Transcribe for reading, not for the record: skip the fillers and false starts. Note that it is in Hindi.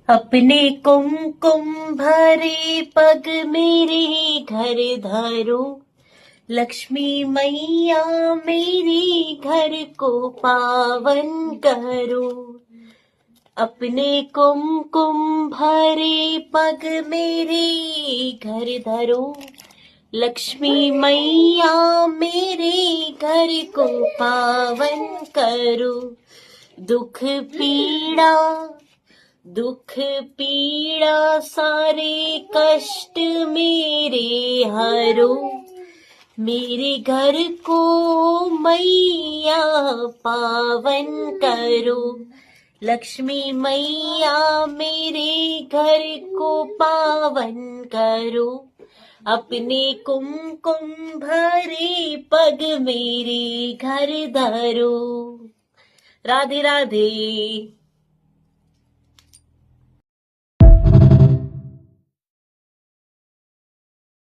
अपने कुमकुम भरे पग मेरे घर धरो, लक्ष्मी मैया मेरी घर को पावन करो। अपने कुमकुम भरे पग मेरे घर धरो, लक्ष्मी मैया मेरे घर को पावन करो। दुख पीड़ा सारे कष्ट मेरे हरो, मेरे घर को मैया पावन करो। लक्ष्मी मैया मेरे घर को पावन करो। अपने कुमकुम भरे पग मेरे घर धरो। राधे राधे।